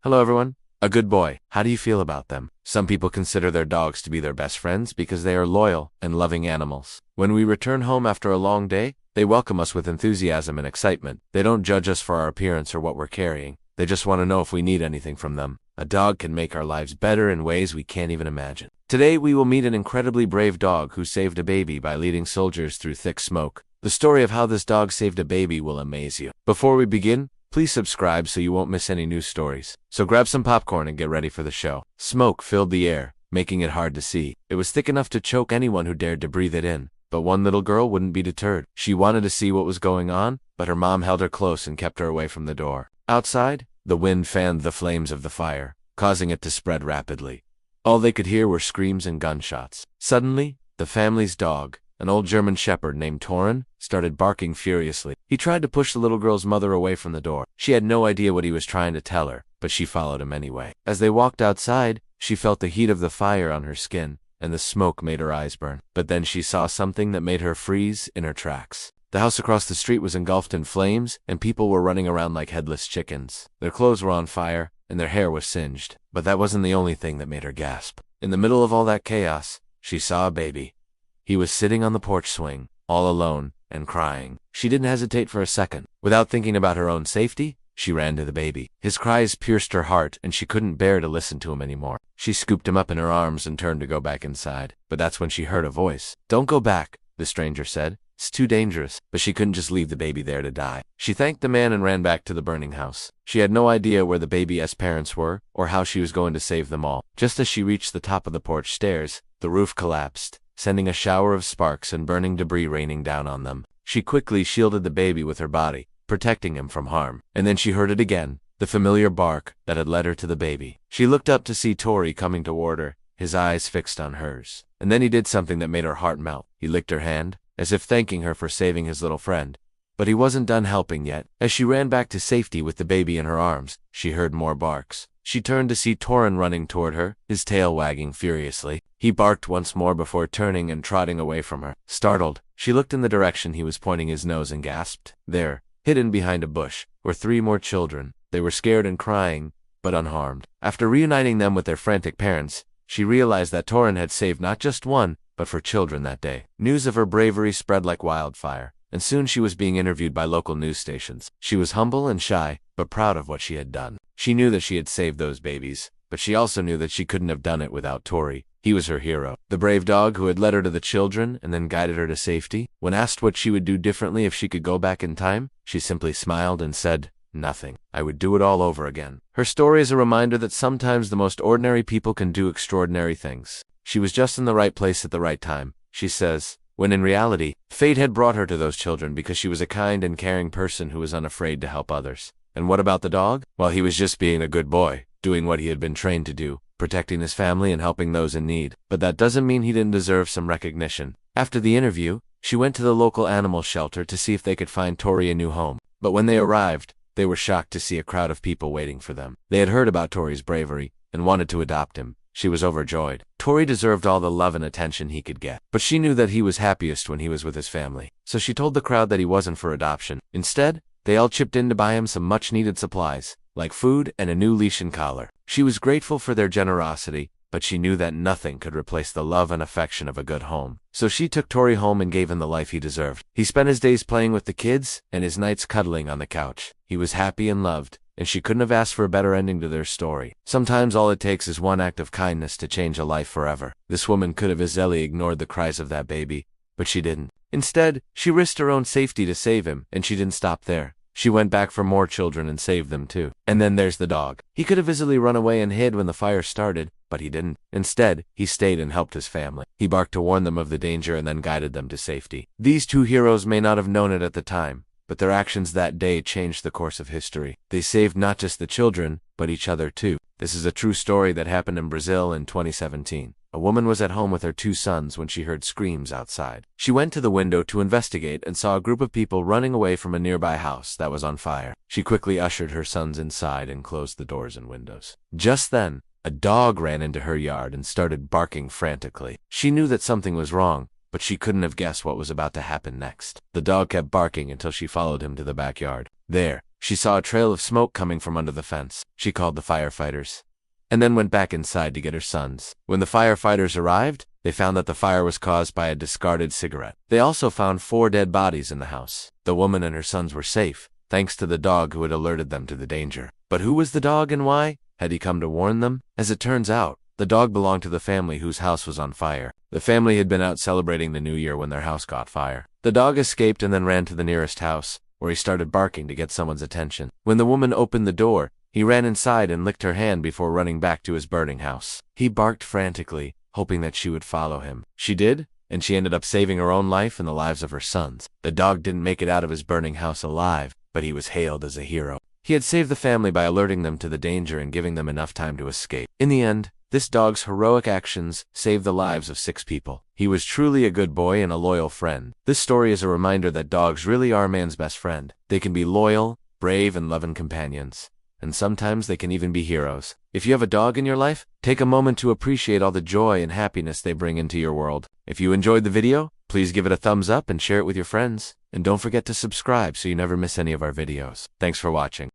Hello everyone. A good boy. How do you feel about them? Some people consider their dogs to be their best friends because they are loyal and loving animals. When we return home after a long day, they welcome us with enthusiasm and excitement. They don't judge us for our appearance or what we're carrying. They just want to know if we need anything from them. A dog can make our lives better in ways we can't even imagine. Today we will meet an incredibly brave dog who saved a baby by leading soldiers through thick smoke. The story of how this dog saved a baby will amaze you. Before we begin, please subscribe so you won't miss any new stories. So grab some popcorn and get ready for the show. Smoke filled the air, making it hard to see. It was thick enough to choke anyone who dared to breathe it in. But one little girl wouldn't be deterred. She wanted to see what was going on, but her mom held her close and kept her away from the door. Outside, the wind fanned the flames of the fire, causing it to spread rapidly. All they could hear were screams and gunshots. Suddenly, the family's dog, an old German shepherd named Torin, started barking furiously. He tried to push the little girl's mother away from the door. She had no idea what he was trying to tell her, but she followed him anyway. As they walked outside, she felt the heat of the fire on her skin, and the smoke made her eyes burn. But then she saw something that made her freeze in her tracks. The house across the street was engulfed in flames, and people were running around like headless chickens. Their clothes were on fire, and their hair was singed. But that wasn't the only thing that made her gasp. In the middle of all that chaos, she saw a baby. He was sitting on the porch swing, all alone, and crying. She didn't hesitate for a second. Without thinking about her own safety, she ran to the baby. His cries pierced her heart, and she couldn't bear to listen to him anymore. She scooped him up in her arms and turned to go back inside. But that's when she heard a voice. "Don't go back," the stranger said. "It's too dangerous." But she couldn't just leave the baby there to die. She thanked the man and ran back to the burning house. She had no idea where the baby's parents were, or how she was going to save them all. Just as she reached the top of the porch stairs, the roof collapsed, sending a shower of sparks and burning debris raining down on them. She quickly shielded the baby with her body, protecting him from harm. And then she heard it again, the familiar bark that had led her to the baby. She looked up to see Tori coming toward her, his eyes fixed on hers. And then he did something that made her heart melt. He licked her hand, as if thanking her for saving his little friend. But he wasn't done helping yet. As she ran back to safety with the baby in her arms, she heard more barks. She turned to see Torin running toward her, his tail wagging furiously. He barked once more before turning and trotting away from her. Startled, she looked in the direction he was pointing his nose and gasped. There, hidden behind a bush, were 3 more children. They were scared and crying, but unharmed. After reuniting them with their frantic parents, she realized that Torin had saved not just one, but 4 children that day. News of her bravery spread like wildfire, and soon she was being interviewed by local news stations. She was humble and shy, but proud of what she had done. She knew that she had saved those babies, but she also knew that she couldn't have done it without Tori. He was her hero, the brave dog who had led her to the children and then guided her to safety. When asked what she would do differently if she could go back in time, she simply smiled and said, "Nothing. I would do it all over again." Her story is a reminder that sometimes the most ordinary people can do extraordinary things. She was just in the right place at the right time, she says, when in reality, fate had brought her to those children because she was a kind and caring person who was unafraid to help others. And what about the dog? Well, he was just being a good boy, doing what he had been trained to do, protecting his family and helping those in need. But that doesn't mean he didn't deserve some recognition. After the interview, she went to the local animal shelter to see if they could find Tori a new home. But when they arrived, they were shocked to see a crowd of people waiting for them. They had heard about Tori's bravery and wanted to adopt him. She was overjoyed. Tori deserved all the love and attention he could get, but she knew that he was happiest when he was with his family. So she told the crowd that he wasn't for adoption. Instead, they all chipped in to buy him some much-needed supplies, like food and a new leash and collar. She was grateful for their generosity, but she knew that nothing could replace the love and affection of a good home. So she took Tori home and gave him the life he deserved. He spent his days playing with the kids and his nights cuddling on the couch. He was happy and loved, and she couldn't have asked for a better ending to their story. Sometimes all it takes is one act of kindness to change a life forever. This woman could have easily ignored the cries of that baby, but she didn't. Instead, she risked her own safety to save him, and she didn't stop there. She went back for more children and saved them too. And then there's the dog. He could have easily run away and hid when the fire started, but he didn't. Instead, he stayed and helped his family. He barked to warn them of the danger and then guided them to safety. These 2 heroes may not have known it at the time, but their actions that day changed the course of history. They saved not just the children, but each other too. This is a true story that happened in Brazil in 2017. A woman was at home with her 2 sons when she heard screams outside. She went to the window to investigate and saw a group of people running away from a nearby house that was on fire. She quickly ushered her sons inside and closed the doors and windows. Just then, a dog ran into her yard and started barking frantically. She knew that something was wrong, but she couldn't have guessed what was about to happen next. The dog kept barking until she followed him to the backyard. There, she saw a trail of smoke coming from under the fence. She called the firefighters and then went back inside to get her sons. When the firefighters arrived, they found that the fire was caused by a discarded cigarette. They also found 4 dead bodies in the house. The woman and her sons were safe, thanks to the dog who had alerted them to the danger. But who was the dog and why? Had he come to warn them? As it turns out, the dog belonged to the family whose house was on fire. The family had been out celebrating the new year when their house caught fire. The dog escaped and then ran to the nearest house, where he started barking to get someone's attention. When the woman opened the door, he ran inside and licked her hand before running back to his burning house. He barked frantically, hoping that she would follow him. She did, and she ended up saving her own life and the lives of her sons. The dog didn't make it out of his burning house alive, but he was hailed as a hero. He had saved the family by alerting them to the danger and giving them enough time to escape. In the end, this dog's heroic actions saved the lives of 6 people. He was truly a good boy and a loyal friend. This story is a reminder that dogs really are man's best friend. They can be loyal, brave, and loving companions. And sometimes they can even be heroes. If you have a dog in your life, take a moment to appreciate all the joy and happiness they bring into your world. If you enjoyed the video, please give it a thumbs up and share it with your friends. And don't forget to subscribe so you never miss any of our videos. Thanks for watching.